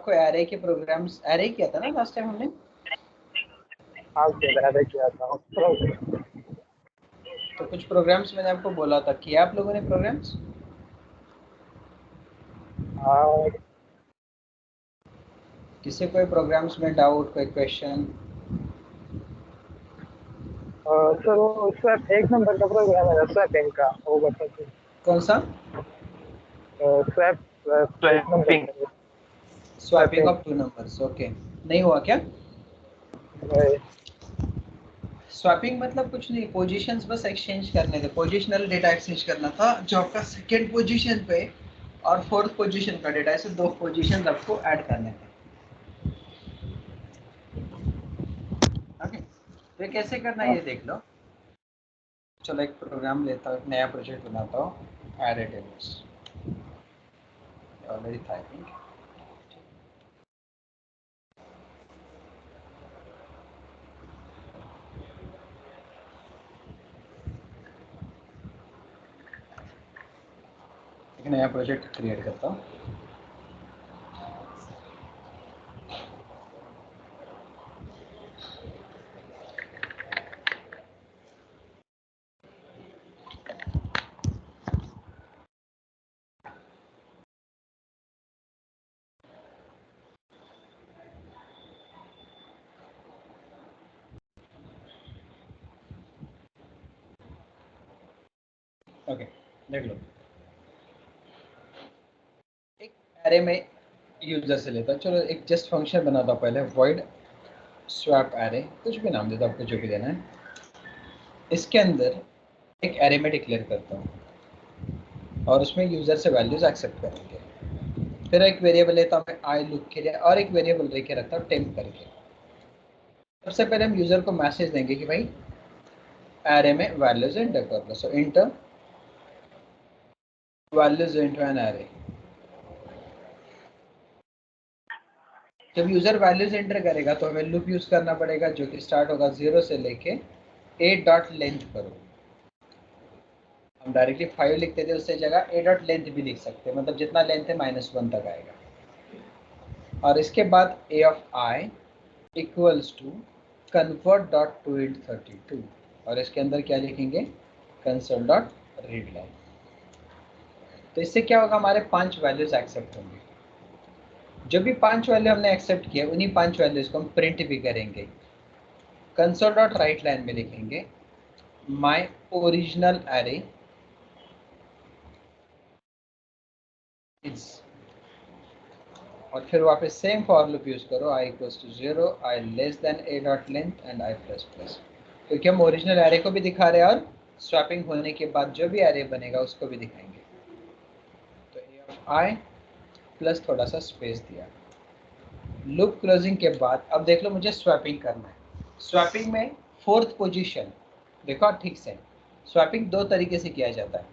आपको एरे के programmes array किया था ना लास्ट टाइम हमने? हाँ एरे किया था। तो कुछ प्रोग्राम्स मैंने आपको बोला था, किया आप लोगों ने प्रोग्राम्स? हाँ किसी कोई प्रोग्राम्स में डाउट, कोई क्वेश्चन? सर वो स्वैप 1 नंबर का प्रोग्राम है स्वैपिंग का, वो बता दीजिए। कौन सा? स्वैप 1 नंबर स्वैपिंग का। Swapping of 2 numbers, okay. नहीं हुआ क्या? स्वैपिंग मतलब कुछ नहीं, पोजीशंस बस एक्सचेंज करने थे, पोजिशनल डेटा एक्सचेंज करना था, जो आपका सेकेंड पोजीशन पे और फोर्थ पोजीशन का डेटा, ऐसे 2 पोजीशन आपको ऐड करने थे। ओके, तो कैसे करना है ये देख लो। चलो एक प्रोग्राम लेता हूँ, एक नया प्रोजेक्ट बनाता हूँ, एरे टेबल्स ऑलरेडी टाइपिंग। एक नया प्रोजेक्ट क्रिएट करता हूँ। ओके, देख लो, एक एरे में यूजर से लेता, चलो एक जस्ट फंक्शन बनाता हूँ पहले, void swap array, कुछ भी नाम देता, आपको जो भी देना है। इसके अंदर एक एरे में डिक्लेयर करता हूँ और उसमें यूजर से वैल्यूज एक्सेप्ट करेंगे। फिर एक वेरिएबल लेता हूँ मैं आई लुक के लिए, और एक वेरिएबल लेके रखता हूँ टेम्प करके। सबसे पहले हम यूजर को मैसेज देंगे कि भाई एरे में वैल्यूज एंटर कर लो, so enter values into an array. जब यूजर वैल्यूज एंटर करेगा तो हमें लूप यूज करना पड़ेगा, जो कि स्टार्ट होगा 0 से लेके 8 डॉट लेंथ पर। हम डायरेक्टली 5 लिखते थे, उससे जगह 8 डॉट लेंथ भी लिख सकते हैं, मतलब जितना लेंथ है -1 तक आएगा। और इसके बाद A of I equals to convert dot to int 32, और इसके अंदर क्या लिखेंगे, कंसोल डॉट रीड लाइन। तो इससे क्या होगा, हमारे 5 वैल्यूज एक्सेप्ट होंगे। जो भी 5 वैल्यू हमने एक्सेप्ट किया, उन्हीं 5 वैल्यूज को हम प्रिंट भी करेंगे। कंसोल डॉट राइट लाइन में लिखेंगे माई ओरिजिनल एरे इज, और फिर वापस सेम फॉर लूप यूज करो, I equals to 0, I less than A dot length and I plus plus, क्योंकि हम ओरिजिनल एरे को भी दिखा रहे हैं और स्वैपिंग होने के बाद जो भी एरे बनेगा उसको भी दिखाएंगे। तो ए ऑफ आई प्लस थोड़ा सा स्पेस दिया, लूप क्लोजिंग के बाद अब देख लो मुझे स्वैपिंग करना है। स्वैपिंग में फोर्थ पोजीशन देखो ठीक से, स्वैपिंग 2 तरीके से किया जाता है,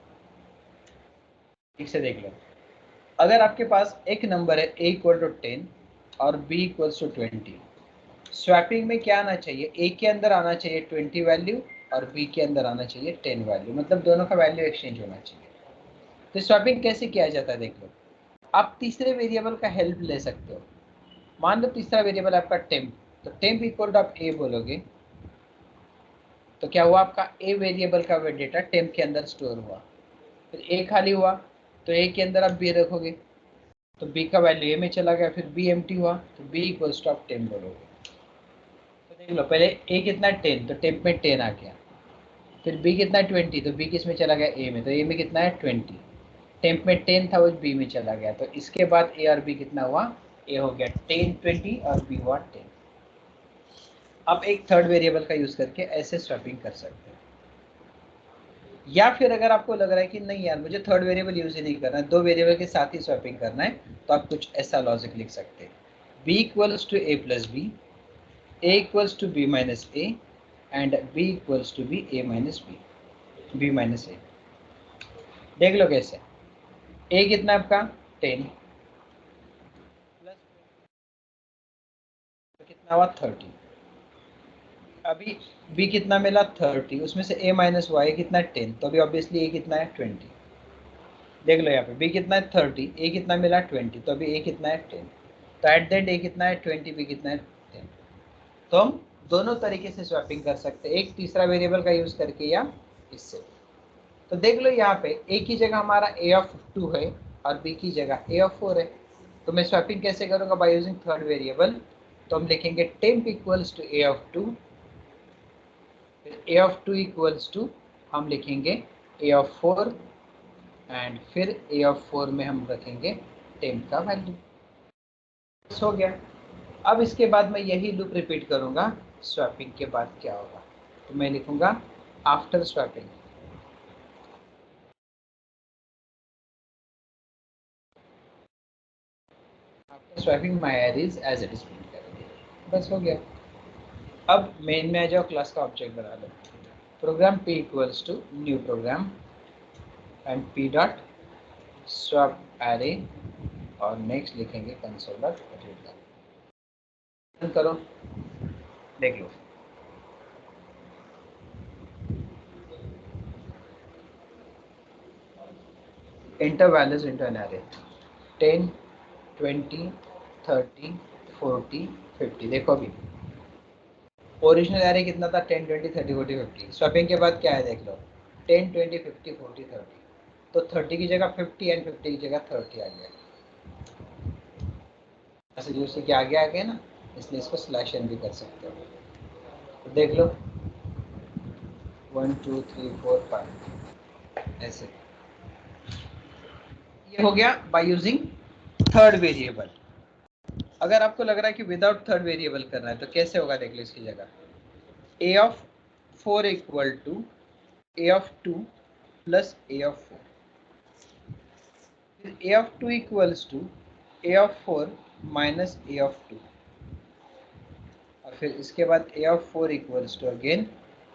ठीक से देख लो। अगर आपके पास एक नंबर है a इक्वल टू 10 और b इक्वल्स टू 20, स्वैपिंग में क्या आना चाहिए, a के अंदर आना चाहिए 20 वैल्यू और b के अंदर आना चाहिए 10 वैल्यू, मतलब दोनों का वैल्यू एक्सचेंज होना चाहिए। तो स्वैपिंग कैसे किया जाता है देख लो। आप तीसरे वेरिएबल का हेल्प ले सकते हो। मान लो तीसरा वेरिएबल आपका टेम्प, तो टेम्प इक्वल टू आप a बोलोगे, तो क्या हुआ, आपका a वेरिएबल का डेटा टेम्प के अंदर स्टोर हुआ। फिर a खाली हुआ तो a के अंदर आप b रखोगे, तो b का वैल्यू a में चला गया, फिर b एम्प्टी हुआ तो b इक्वल्स टू आप 10 बोलोगे। तो देख लो, पहले a कितना 10, तो टेम्प में 10 आ गया। फिर b कितना 20, तो b किस में चला गया, a में, तो a में कितना है 20। टेम्प में 10 था, वो b में चला गया, तो इसके बाद a और b कितना हुआ, a हो गया 10 20 और b हुआ 10। आप एक थर्ड वेरिएबल का यूज करके ऐसे स्वैपिंग कर सकते हैं। या फिर अगर आपको लग रहा है कि नहीं यार मुझे थर्ड वेरिएबल यूज ही नहीं करना है, 2 वेरिएबल के साथ ही स्वैपिंग करना है, तो आप कुछ ऐसा लॉजिक लिख सकते हैं, b equals to a plus b, a equals to b minus a and b equals to b a minus b minus a। देख लो कैसे, a कितना आपका 10 प्लस तो कितना हुआ 30, अभी b कितना मिला 30, उसमें से a माइनस y कितना है 10, तो अभी ऑब्वियसली a कितना है 20। देख लो यहाँ पे b कितना है 30, a कितना मिला 20, तो अभी a कितना है 10। तो एट द डे कितना है 20, बी कितना है 10। तो हम दोनों तरीके से स्वैपिंग कर सकते हैं, एक तीसरा वेरिएबल का यूज करके या इससे। तो देख लो यहाँ पे ए की जगह हमारा ए ऑफ 2 है और बी की जगह ए ऑफ 4 है। तो मैं स्वैपिंग कैसे करूँगा? By using third variable. तो हम लिखेंगे temp equals to A of 2, फिर ए ऑफ 2 इक्वल्स टू हम लिखेंगे ए ऑफ 4 एंड फिर ए ऑफ 4 में हम रखेंगे टेम्प का वैल्यू। हो गया। अब इसके बाद मैं यही लूप रिपीट करूंगा। स्वैपिंग के बाद क्या होगा? तो मैं लिखूंगा after swapping, after swapping my arrays as it is print करेंगे। बस हो गया। अब मेन में आ जाओ, क्लास का ऑब्जेक्ट बना लो। Program p equals to new program and p dot swap array और नेक्स्ट लिखेंगे कंसोल डॉट रीड। रन करो, देख लो। enter values into an array 10, 20, 30, 40, 50। देखो अभी ओरिजिनल एरे कितना था? 10, 20, 30, 40, 50। स्वैपिंग के बाद क्या है देख लो, 10, 20, 50, 40, 30। तो 30 की जगह 50 एंड 50 की जगह 30 आ गया। ऐसे दूसरे के आगे आ गए ना, इसलिए इसको स्लैश एन भी कर सकते हो। तो देख लो 1, 2, 3, 4, 5 ऐसे। ये हो गया बाय यूजिंग थर्ड वेरिएबल। अगर आपको लग रहा है कि विदाउट थर्ड वेरिएबल करना है तो कैसे होगा देख लो। इसकी जगह A of 4 equal to A of 2 plus A of 4, फिर A of 2 equals to A of 4 minus A of 2, और फिर इसके बाद A of 4 equals to again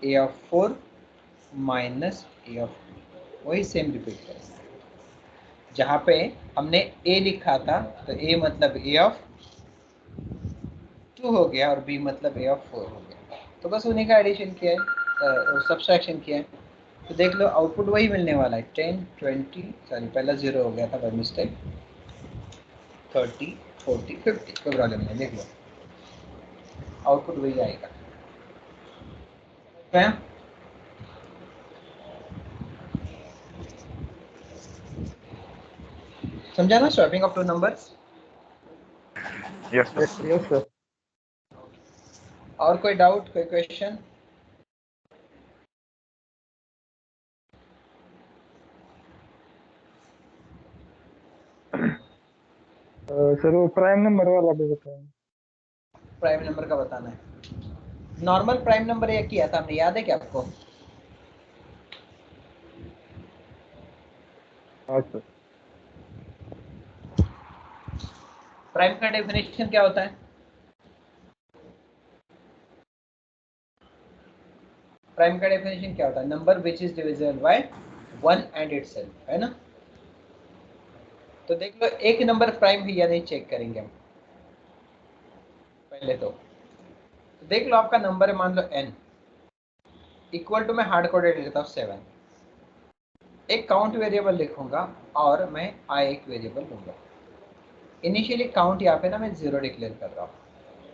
A of 4 minus A of 2। वही सेम रिपीट करेंगे। जहाँ पे हमने ए लिखा था तो ए मतलब ए ऑफ 2 हो गया और बी मतलब ए ऑफ 4 हो गया। तो बस उन्हीं का एडिशन किया है, सब्सट्रैक्शन किया है। तो देख लो आउटपुट वही मिलने वाला है 10, 20, सॉरी पहला 0 हो गया था बाय मिस्टेक, 30, 40, 50। कोई प्रॉब्लम नहीं, देख लो आउटपुट वही आएगा। क्या समझा ना? Swapping of two numbers. Yes, sir. Yes sir. और कोई डाउट, कोई क्वेश्चन? सर वो प्राइम नंबर वाला भी बताएं। प्राइम नंबर का बताना है। नॉर्मल प्राइम नंबर एक किया था हमने, याद है क्या आपको? हाँ सर। प्राइम का डेफिनेशन क्या होता है? प्राइम का डेफिनेशन क्या होता है? Number which is divisible by 1 and itself, है ना? तो देख लो एक नंबर प्राइम है या नहीं चेक करेंगे हम पहले। तो देख लो आपका नंबर है मान लो n इक्वल टू, मैं हार्ड कोडेड लिखता हूँ 7। एक काउंट वेरिएबल लिखूंगा और मैं i एक वेरिएबल लूंगा। इनिशियली काउंट यहाँ पे ना मैं 0 डिक्लेयर कर रहा हूँ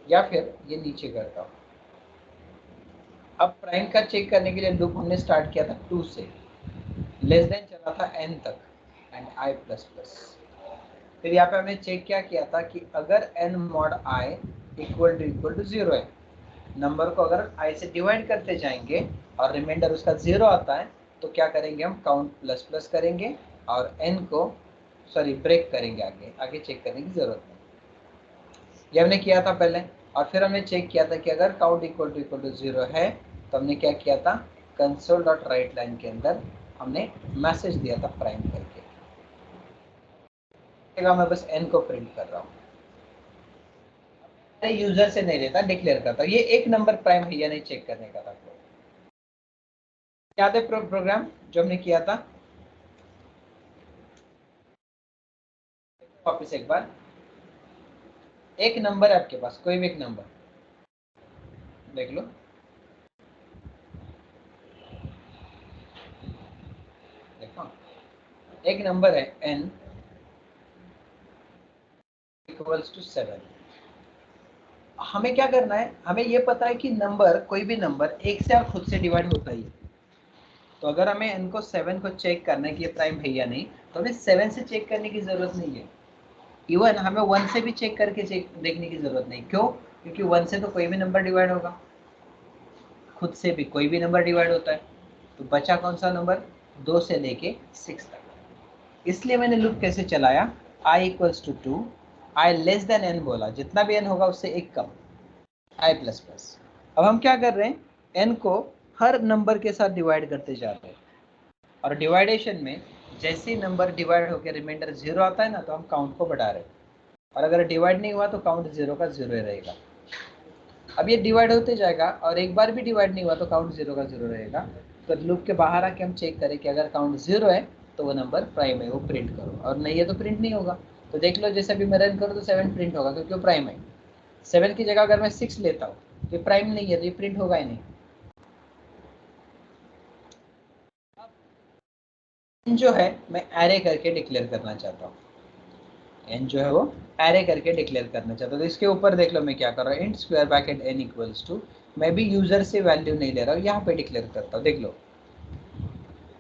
या फिर ये नीचे करता हूँ। अब प्राइम का चेक करने के लिए लूप हमने स्टार्ट किया था 2 से, लेस देन चला था n तक एंड i प्लस प्लस। फिर यहाँ पे हमने चेक क्या किया था कि अगर n mod i equal to 0 है, नंबर को अगर i से डिवाइड करते जाएंगे और रिमाइंडर उसका 0 आता है तो क्या करेंगे हम? काउंट प्लस प्लस करेंगे और n को सॉरी ब्रेक करेंगे। आगे आगे चेक करने की जरूरत नहीं, ये हमने किया था पहले। और फिर हमने चेक किया था कि अगर काउंट इक्वल टू 0 है तो हमने क्या किया था? कंसोल डॉट राइट लाइन के अंदर हमने मैसेज दिया था प्राइम करके। मैं बस n को प्रिंट कर रहा हूँ, यूजर से नहीं लेता, डिक्लेयर करता हूँ। ये एक नंबर प्राइम है या नहीं चेक करने का था। याद है प्रोग्राम जो हमने किया था? वापस एक बार, एक नंबर है आपके पास, कोई भी एक नंबर देख लो। देखो एक नंबर है n इक्वल्स टू 7। हमें क्या करना है, हमें ये पता है कि नंबर, कोई भी नंबर एक से और खुद से डिवाइड होता ही है। तो अगर हमें n को 7 को चेक करना है कि ये प्राइम है या नहीं, तो हमें 7 से चेक करने की जरूरत नहीं है। इवन हमें 1 से भी चेक करके देखने की जरूरत नहीं। क्यों? क्योंकि 1 से तो कोई भी नंबर डिवाइड होगा, खुद से भी कोई भी नंबर डिवाइड होता है। तो बचा कौन सा नंबर? 2 से लेके 6 तक। इसलिए मैंने लूप कैसे चलाया, i equals to 2, i less than n बोला, जितना भी n होगा उससे एक कम, i प्लस प्लस। अब हम क्या कर रहे हैं, n को हर नंबर के साथ डिवाइड करते जा रहे हैं, और डिवाइडेशन में जैसे ही नंबर डिवाइड होकर रिमाइंडर 0 आता है ना, तो हम काउंट को बढ़ा रहे हैं, और अगर डिवाइड नहीं हुआ तो काउंट 0 का 0 ही रहेगा। अब ये डिवाइड होते जाएगा, और एक बार भी डिवाइड नहीं हुआ तो काउंट 0 का 0 रहेगा। तो लूप के बाहर आके हम चेक करें कि अगर काउंट 0 है तो वो नंबर प्राइम है, वो प्रिंट करो, और नहीं है तो प्रिंट नहीं होगा। तो देख लो, जैसे अभी मैं रन करूँ तो 7 प्रिंट होगा क्योंकि वो प्राइम है। 7 की जगह अगर मैं 6 लेता हूँ तो ये प्राइम नहीं है, तो ये प्रिंट होगा ही नहीं। अब जो है मैं एरे करके डिक्लेयर करना चाहता हूँ, n जो है वो एरे करके डिक्लेयर करना चाहता हूँ। तो इसके ऊपर देख लो मैं क्या कर रहा हूँ, int square bracket n equals to, मैं भी यूजर से वैल्यू नहीं ले रहा हूँ, यहाँ पे डिक्लेयर करता हूँ। देख लो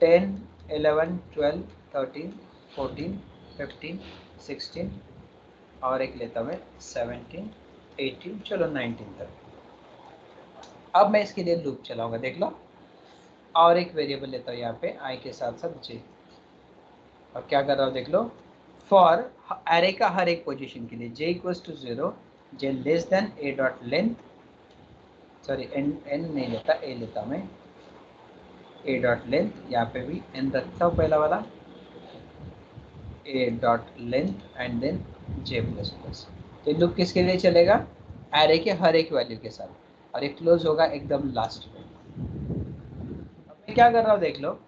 10, 11, 12, 13, 14, 15, 16, और एक लेता हूँ 17, 18, चलो 19 तक। अब मैं इसके लिए लूप चलाऊंगा, देख लो, और एक वेरिएबल लेता हूँ यहाँ पे i के साथ साथ j, और क्या कर रहा हूँ देख लो, फॉर एरे का हर एक पोजीशन के लिए j equals to 0, j less than a dot length, sorry n नहीं लेता, a लेता मैं, a डॉट लेंथ, यहाँ पे भी n रखता हूँ पहला वाला, a dot length and then j plus plus. तो लूप किसके लिए चलेगा, एरे के हर एक वैल्यू के साथ, और ये क्लोज होगा एकदम लास्ट में। अब मैं क्या कर रहा हूँ देख लो,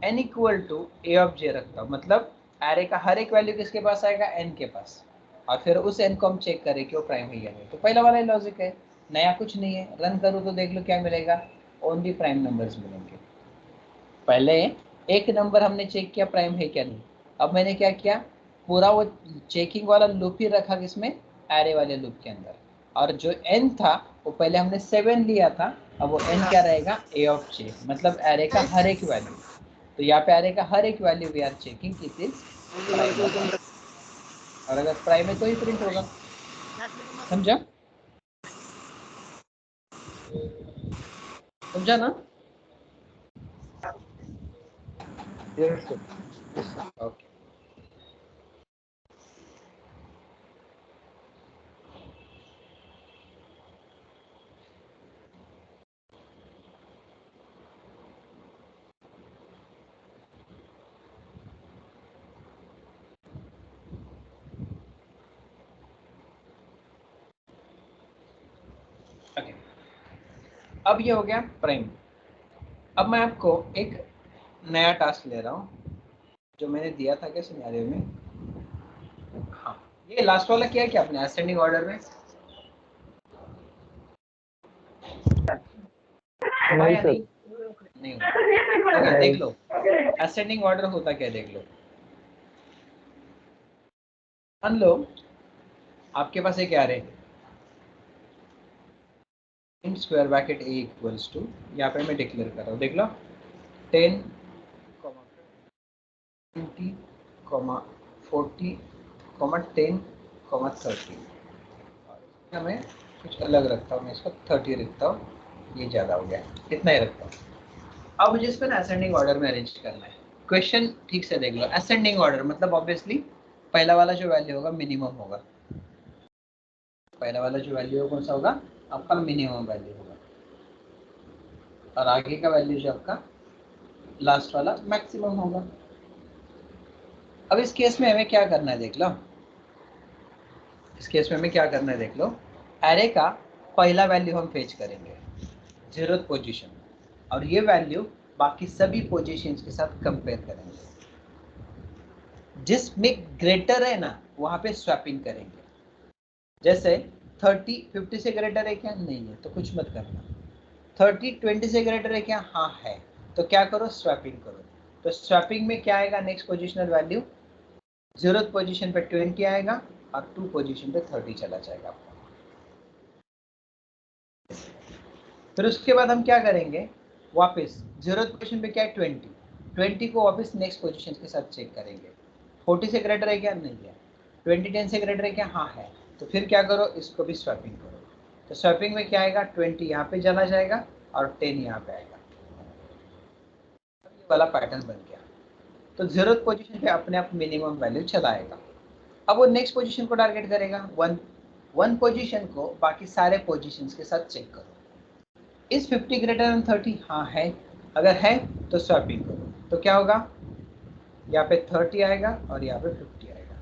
n equal to a of j रखता हूँ, मतलब एरे का हर एक वैल्यू किसके पास आएगा, n के पास, और फिर उस n को हम चेक करें कि वो प्राइम है या नहीं। तो पहला वाला लॉजिक है, नया कुछ नहीं है। रन करूँ तो देख लो क्या मिलेगा, ओनली प्राइम नंबर्स मिलेंगे। पहले एक नंबर हमने चेक किया प्राइम है क्या नहीं, अब मैंने क्या किया, पूरा वो चेकिंग वाला लूप ही रखा किसमें, एरे वाले लूप के अंदर, और जो n था वो पहले हमने 7 लिया था, अब वो n क्या रहेगा, a ऑफ j, मतलब एरे का हर एक वैल्यू। तो यहाँ पे एरे का हर एक value we are checking it is prime, और अगर प्राइम है तो ही प्रिंट होगा। समझा? समझा ना? Yes sir. ओके। ओके, अब ये हो गया प्राइम। अब मैं आपको एक नया टास्क ले रहा हूँ जो मैंने दिया था क्या सिनेरियो में। हाँ, ये लास्ट वाला किया क्या आपने असेंडिंग ऑर्डर में? हुआ नहीं या सर। नहीं हुआ? ओके, देख लो असेंडिंग ऑर्डर होता क्या, देख लो। मान लो आपके पास एक array, int square bracket a equals to, यहाँ पे मैं डिक्लेयर कर रहा हूँ, देख लो 10, 20, 40, 10, 30। मैं कुछ अलग रखता हूँ, मैं इसको 30 रखता हूँ, ये ज़्यादा हो गया, इतना ही रखता हूँ। अब मुझे इसको ना असेंडिंग ऑर्डर में अरेंज करना है। क्वेश्चन ठीक से देख लो, असेंडिंग ऑर्डर मतलब ऑब्वियसली पहला वाला जो वैल्यू होगा मिनिमम होगा, पहला वाला जो वैल्यू होगा कौन सा होगा, आपका मिनिमम वैल्यू होगा, और आगे का वैल्यू जो आपका लास्ट वाला मैक्सिमम होगा। अब इस केस में हमें क्या करना है देख लो, इस केस में हमें क्या करना है देख लो, एरे का पहला वैल्यू हम फेच करेंगे 0th पोजीशन, और ये वैल्यू बाकी सभी पोजीशंस के साथ कंपेयर करेंगे, जिसमें ग्रेटर है ना वहां पे स्वैपिंग करेंगे। जैसे 30 50 से ग्रेटर है क्या, नहीं है तो कुछ मत करना। 30 20 से ग्रेटर है क्या, हाँ है, तो क्या करो, स्वैपिंग करो। तो स्वैपिंग में क्या आएगा, next positional value 0th position पे 20 आएगा, और 2 पोजीशन पे 30 चला जाएगा आपका। फिर उसके बाद हम क्या करेंगे, वापस 0th पोजीशन पे क्या है 20 को वापस नेक्स्ट पोजीशन के साथ चेक करेंगे। 40 से ग्रेटर है क्या, नहीं है। 20 10 से ग्रेटर है क्या, हाँ है। तो फिर क्या करो, इसको भी स्वैपिंग करो। तो स्वैपिंग में क्या आएगा, 20 यहाँ पे चला जाएगा और 10 यहाँ पे आएगा। ये वाला पैटर्न बन गया। तो 0th पोजीशन पे अपने आप मिनिमम वैल्यू चलाएगा। अब वो नेक्स्ट पोजीशन को टारगेट करेगा, वन पोजीशन को बाकी सारे पोजीशंस के साथ चेक करो। इस 50 ग्रेटर देन 30, हाँ है। अगर है तो स्वैपिंग करो। तो क्या होगा, यहाँ पे 30 आएगा और यहाँ पे 50 आएगा।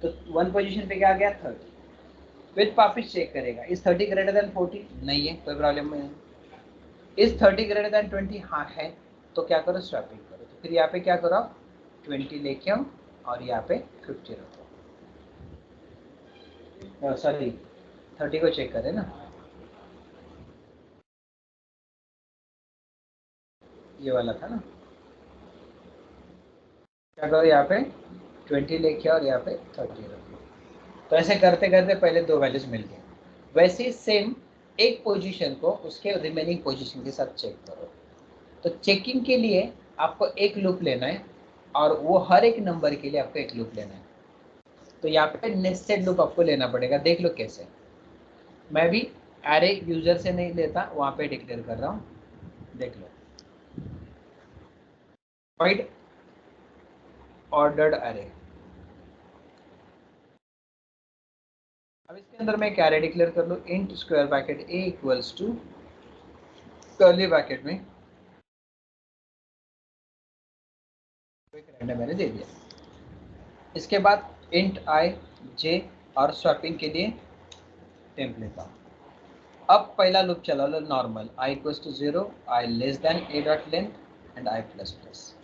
तो वन पोजीशन पे क्या आ गया 30। फिर वापिस चेक करेगा, इस 30 ग्रेटर देन 40, नहीं है, कोई प्रॉब्लम नहीं। इस 30 ग्रेटर देन 20, हाँ है। तो क्या करो, स्वैपिंग करो। तो फिर यहाँ पे क्या करो, 20 लेके आओ और यहाँ पे 50 रखो। सॉरी 30 को चेक करें ना, ये वाला था ना। क्या करो, यहाँ पे 20 लेके आओ और यहाँ पे 30 रखो। तो ऐसे करते करते पहले 2 वैल्यूज मिल गए। वैसे ही सेम एक पोजीशन को उसके रिमेनिंग पोजीशन के साथ चेक करो। तो चेकिंग के लिए आपको एक लूप लेना है और वो हर एक नंबर के लिए आपको एक लूप लेना है। तो यहाँ पे नेस्टेड लूप आपको लेना पड़ेगा। देख लो कैसे, मैं भी एरे यूजर से नहीं लेता, वहाँ पे डिक्लेयर कर रहा हूँ, देख लो। Wide ordered array. अब इसके अंदर मैं एक एरे डिक्लेयर कर लूँ, int square bracket a equals to curly bracket में एक रैंडम मैंने दे दिया। इसके बाद इंट i j और स्वैपिंग के लिए टेम्प लेता हूँ। अब पहला लूप चला लो normal, i equals to 0, i less than a dot length and i plus plus.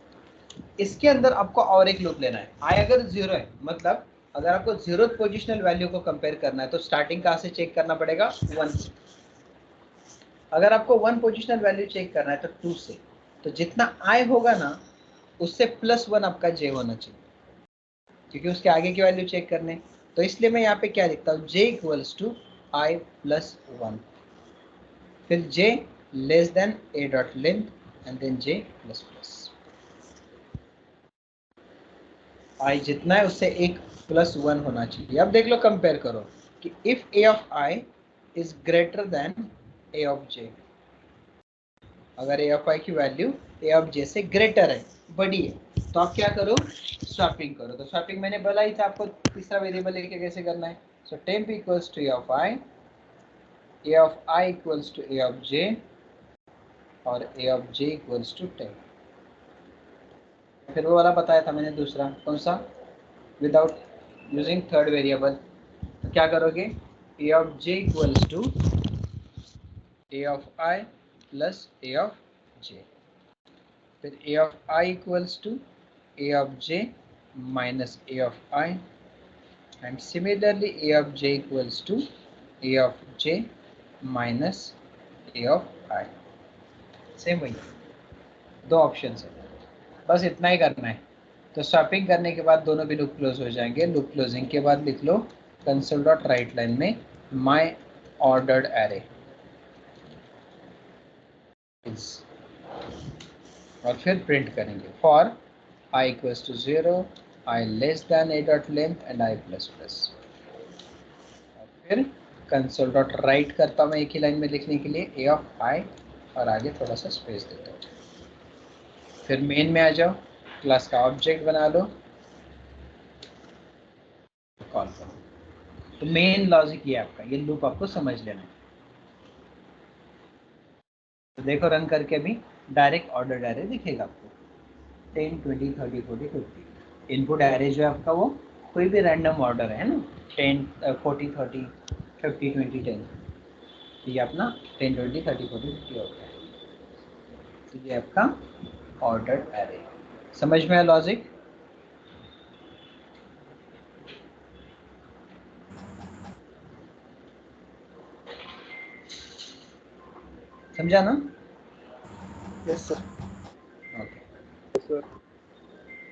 इसके अंदर आपको और एक लूप लेना है। i अगर 0 है, मतलब अगर आपको 0th पोजिशनल वैल्यू को कंपेयर करना है तो स्टार्टिंग कहाँ से चेक करना पड़ेगा, 1। अगर आपको 1 पोजिशनल वैल्यू चेक करना है तो 2 से। तो जितना i होगा ना, उससे +1 आपका j होना चाहिए, क्योंकि उसके आगे की वैल्यू चेक करने। तो इसलिए मैं यहाँ पे क्या लिखता हूँ, j equals to i plus 1, फिर j less than a dot length and then j plus plus. i जितना है उससे एक +1 होना चाहिए। अब देख लो, कंपेयर करो कि if a of i is greater than a of j, अगर a ऑफ i की वैल्यू a ऑफ j से ग्रेटर है, बड़ी है, तो आप क्या करो, स्वैपिंग करो। तो स्वैपिंग मैंने बोला ही था आपको, तीसरा वेरिएबल लेके कैसे करना है। So temp equals to a of i equals to a of j और a of j equals to 10। फिर वो वाला बताया था मैंने दूसरा, कौन सा, विदाउट यूजिंग थर्ड वेरिएबल। तो क्या करोगे, a of j equals to a of i plus a of j, फिर a of i equals to a of j minus a of i, and similarly a of j equals to a of j minus a of i। Same वही, 2 option है, बस इतना ही करना है। तो swapping करने के बाद दोनों भी लूप क्लोज हो जाएंगे। लूप क्लोजिंग के बाद लिख लो कंसोल डॉट राइट लाइन में माई ऑर्डर्ड एरे, और फिर प्रिंट करेंगे for i equals to 0, i less than a dot length and i plus plus. और फिर कंसोल डॉट राइट करता हूँ एक ही लाइन में लिखने के लिए a ऑफ i और आगे थोड़ा सा स्पेस देता हूँ। फिर मेन में आ जाओ, क्लास का ऑब्जेक्ट बना लो, कॉल करो। तो मेन लॉजिक ये आपका, ये लूप आपको समझ लेना है। तो देखो रन करके भी डायरेक्ट ऑर्डर एरे दिखेगा आपको, 10 20 30 40 50। इनपुट एरे जो है आपका वो कोई भी रैंडम ऑर्डर है ना, 10 40 30 50 20 10। तो ये अपना 10 20 30 40 50 हो गया। तो ये आपका ऑर्डर एरे। समझ में आया लॉजिक? समझा ना? Yes sir. ओके। सर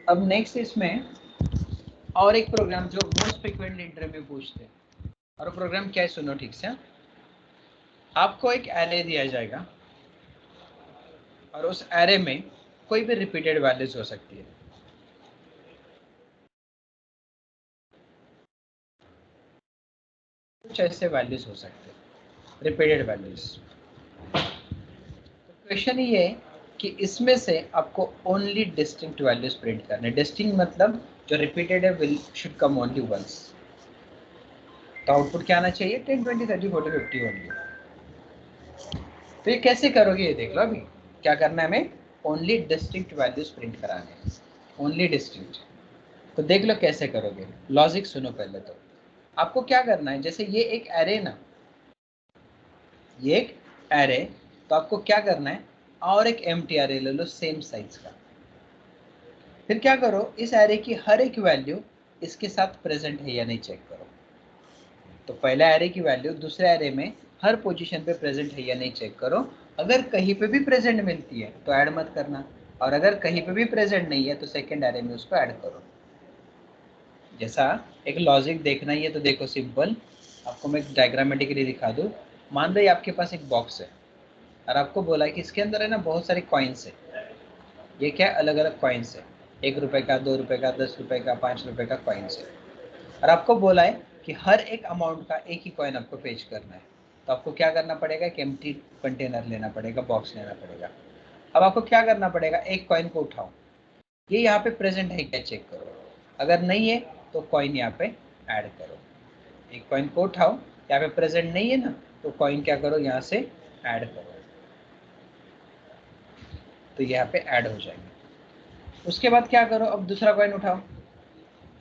अब नेक्स्ट इसमें और एक प्रोग्राम जो मोस्ट फ्रिक्वेंटली इंटरव्यू में पूछते हैं, और प्रोग्राम क्या है सुनो ठीक से। आपको एक एरे दिया जाएगा और उस एरे में कोई भी रिपीटेड वैल्यूज हो सकती है। कुछ ऐसे वैल्यूज हो सकते हैं रिपीटेड वैल्यूज। तो क्वेश्चन ये है कि इसमें से आपको ओनली डिस्टिंक्ट वैल्यूज प्रिंट करने। डिस्टिंक्ट मतलब जो रिपीटेड है will should come only once. तो आउटपुट क्या आना चाहिए 10, 20, 30, 40, 50 ओनली। तो ये कैसे करोगे ये देख लो। अभी क्या करना है हमें, ओनली डिस्टिंक्ट वैल्यूज प्रिंट कराने हैं, ओनली डिस्टिंक्ट। तो देख लो कैसे करोगे, लॉजिक सुनो पहले। तो आपको क्या करना है, जैसे ये एक एरे ना, ये एक एरे, तो आपको क्या करना है और एक एम्प्टी एरे ले लो सेम साइज का। फिर क्या करो, इस एरे की हर एक वैल्यू इसके साथ प्रेजेंट है या नहीं चेक करो। तो पहला एरे की वैल्यू दूसरे एरे में हर पोजीशन पे प्रेजेंट है या नहीं चेक करो। अगर कहीं पे भी प्रेजेंट मिलती है तो ऐड मत करना, और अगर कहीं पे भी प्रेजेंट नहीं है तो सेकंड एरे में उसको ऐड करो। जैसा एक लॉजिक देखना ही है तो देखो सिंपल, आपको मैं डायग्रामेटिकली दिखा दूँ। मान लो ये आपके पास एक बॉक्स है और आपको बोला है कि इसके अंदर है ना बहुत सारे कॉइन्स है। ये क्या अलग अलग कॉइन्स है, 1 रुपए का, 2 रुपए का, 10 रुपए का, 5 रुपए का कॉइन्स है। और आपको बोला है कि हर एक अमाउंट का एक ही कॉइन आपको पेज करना है। तो आपको क्या करना पड़ेगा, एक एम्प्टी कंटेनर लेना पड़ेगा, बॉक्स लेना पड़ेगा। अब आपको क्या करना पड़ेगा, एक कॉइन को उठाओ, ये यहाँ पे प्रेजेंट है क्या चेक करो। अगर नहीं है तो कॉइन यहाँ पे ऐड करो। एक कॉइन को उठाओ, यहाँ पे प्रेजेंट नहीं है ना, तो कॉइन क्या करो यहाँ से ऐड करो, तो यहाँ पे ऐड हो जाएंगे। उसके बाद क्या करो, अब दूसरा कॉइन उठाओ,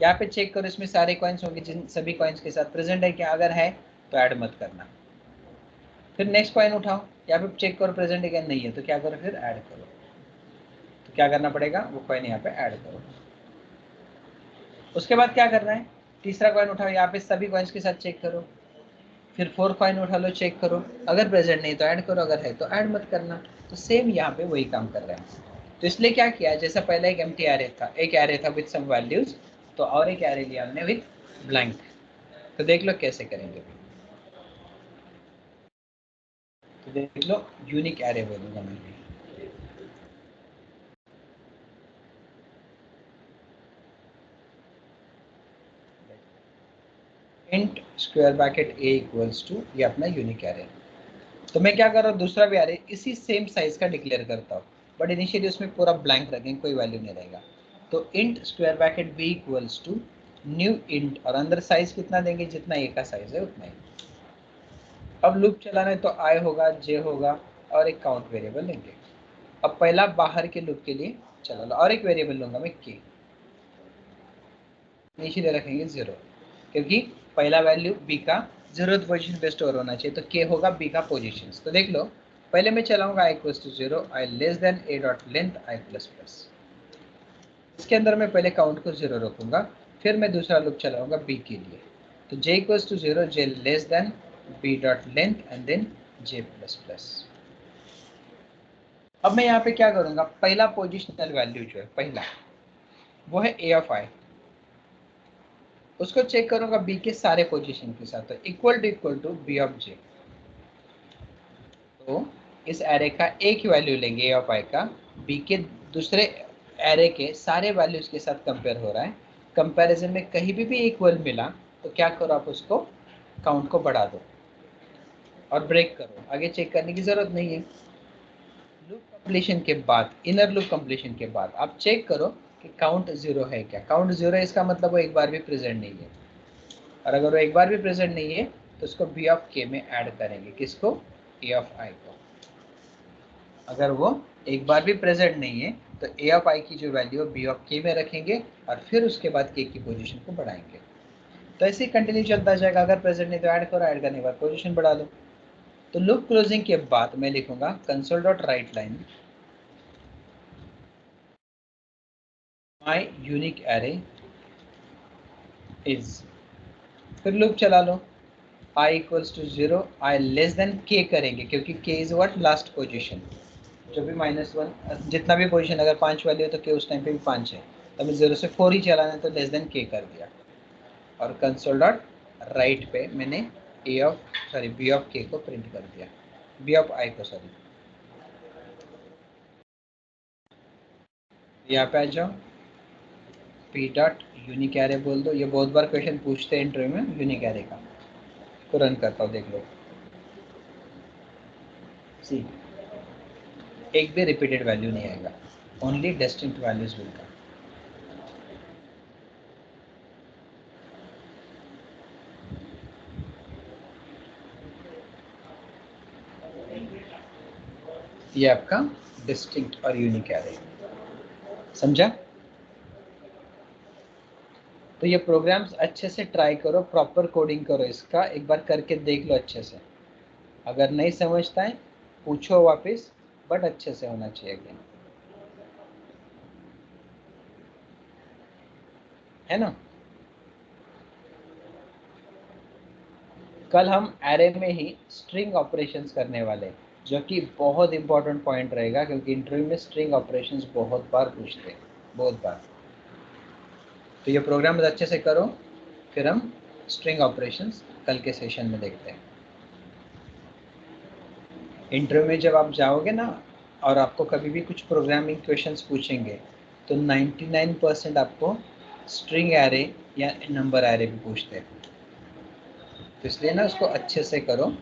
यहाँ पे चेक करो इसमें सारे कॉइन्स होंगे, जिन सभी कॉइन्स के साथ प्रेजेंट है क्या, अगर है तो ऐड मत करना। फिर नेक्स्ट कॉइन उठाओ, यहाँ पे चेक करो प्रेजेंट है क्या, नहीं है तो क्या करो फिर ऐड करो। तो क्या करना पड़ेगा, वो कॉइन यहाँ पे ऐड करो। उसके बाद क्या करना है, तीसरा कॉइन उठाओ, यहाँ पे सभी कॉइन्स के साथ चेक करो। फिर 4 कॉइन उठा लो, चेक करो, अगर प्रेजेंट नहीं तो ऐड करो, अगर है तो ऐड मत करना। तो सेम यहाँ पे वही काम कर रहे हैं। तो इसलिए क्या किया, जैसा पहले एक एम्प्टी एरे था, एक एरे था विद सम वैल्यूज, तो और एक एरे लिया हमने विद ब्लैंक। तो देख लो कैसे करेंगे। तो देख लो यूनिक एरे बोलूंगा मैं। Int square bracket a equals to, ये अपना यूनिक एरे। तो मैं क्या कर रहा हूँ, दूसरा भी एरे इसी सेम साइज का डिक्लेयर करता हूँ, बट इनिशियली उसमें पूरा ब्लैंक रखेंगे, कोई वैल्यू नहीं रहेगा। तो int square bracket b equals to new int, और अंदर साइज कितना देंगे, जितना a का साइज है उतना ही। अब लूप चलाना है तो i होगा, j होगा, और एक काउंट वेरिएबल लेंगे। अब पहला बाहर के लूप के लिए चला लो, और एक वेरिएबल लूंगा मैं k, इनिशियली रखेंगे 0, क्योंकि पहला वैल्यू b का 0th पोजीशन पे स्टोर होना चाहिए, तो k होगा b का पोजीशन। तो देख लो पहले मैं चलाऊंगा i equals to 0, i less than a dot length i plus plus. इसके अंदर मैं पहले काउंट को 0 रखूंगा, फिर मैं दूसरा लूप चलाऊंगा b के लिए। तो j equals to 0, j less than b dot length and then j plus plus. अब मैं यहाँ पे क्या करूंगा, पहला पोजिशनल वैल्यू जो है पहला, वो है a ऑफ i, उसको चेक करूंगा b के सारे पोजीशन के साथ, तो equal to b of j। तो इस एरे का एक ही वैल्यू लेंगे a ऑफ i का, b के दूसरे एरे के सारे वैल्यूज के साथ कंपेयर हो रहा है। कंपैरिजन में कहीं भी इक्वल मिला तो क्या करो, आप उसको काउंट को बढ़ा दो और ब्रेक करो, आगे चेक करने की जरूरत नहीं है। लूप कंप्लीशन के बाद, इनर लूप कंप्लीशन के बाद आप चेक करो कि काउंट 0 है क्या। काउंट 0 है इसका मतलब वो एक बार भी प्रेजेंट नहीं है, और अगर वो एक बार भी प्रेजेंट नहीं है तो उसको b ऑफ k में ऐड करेंगे। किसको, a ऑफ i को। अगर वो एक बार भी प्रेजेंट नहीं है तो a ऑफ i की जो वैल्यू है b ऑफ k में रखेंगे, और फिर उसके बाद k की पोजीशन को बढ़ाएंगे। तो ऐसे ही कंटिन्यू चलता जाएगा, अगर प्रेजेंट नहीं तो ऐड करो, ऐड करने के बाद पोजीशन बढ़ा लो। तो लूप क्लोजिंग के बाद मैं लिखूंगा console dot write line my unique array is, फिर लूप चला लो, i equals to 0, i less than k करेंगे, क्योंकि k is what, last position. जो भी -1 जितना भी पोजीशन, अगर 5 वैल्यू है तो k उस टाइम पे भी 5 है, तो हमें 0 से 4 ही चलाना है, तो लेस देन k कर दिया, और कंसोल डॉट राइट पे मैंने b ऑफ k को प्रिंट कर दिया, b ऑफ i को, सॉरी। यहाँ पे आ जाओ, p डॉट यूनिक एरे बोल दो। ये बहुत बार क्वेश्चन पूछते हैं इंटरव्यू में यूनिक एरे का, को रन करता हूँ, देख लो। सी, एक भी रिपीटेड वैल्यू नहीं आएगा, only distinct values will come. ये आपका डिस्टिंक्ट और यूनिक एरे, समझा? तो ये प्रोग्राम्स अच्छे से ट्राई करो, प्रॉपर कोडिंग करो, इसका एक बार करके देख लो अच्छे से। अगर नहीं समझता है पूछो वापस, बट अच्छे से होना चाहिए गेम, है ना? कल हम एरे में ही स्ट्रिंग ऑपरेशंस करने वाले, जो कि बहुत इंपॉर्टेंट पॉइंट रहेगा, क्योंकि इंटरव्यू में स्ट्रिंग ऑपरेशंस बहुत बार पूछते हैं, बहुत बार। तो ये प्रोग्राम अच्छे से करो, फिर हम स्ट्रिंग ऑपरेशंस कल के सेशन में देखते हैं। इंटरव्यू में जब आप जाओगे ना, और आपको कभी भी कुछ प्रोग्रामिंग क्वेश्चंस पूछेंगे, तो 99% आपको स्ट्रिंग एरे या नंबर एरे भी पूछते हैं, तो इसलिए ना उसको अच्छे से करो।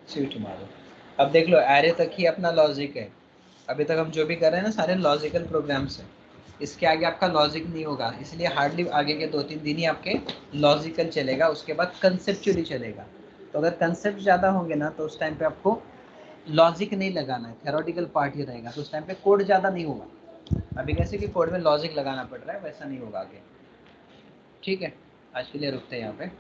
स्वीट मारो। अब देख लो, एरे तक ही अपना लॉजिक है, अभी तक हम जो भी कर रहे हैं ना सारे लॉजिकल प्रोग्राम्स हैं, इसके आगे आपका लॉजिक नहीं होगा, इसलिए हार्डली आगे के 2-3 दिन ही आपके लॉजिकल चलेगा, उसके बाद कंसेप्चुअली चलेगा। तो अगर कंसेप्ट ज़्यादा होंगे ना, तो उस टाइम पे आपको लॉजिक नहीं लगाना है, थ्योरेटिकल पार्ट ही रहेगा, तो उस टाइम पे कोड ज़्यादा नहीं होगा। अभी कैसे कि कोड में लॉजिक लगाना पड़ रहा है, वैसा नहीं होगा आगे। ठीक है, आज के लिए रुकते हैं यहाँ पे।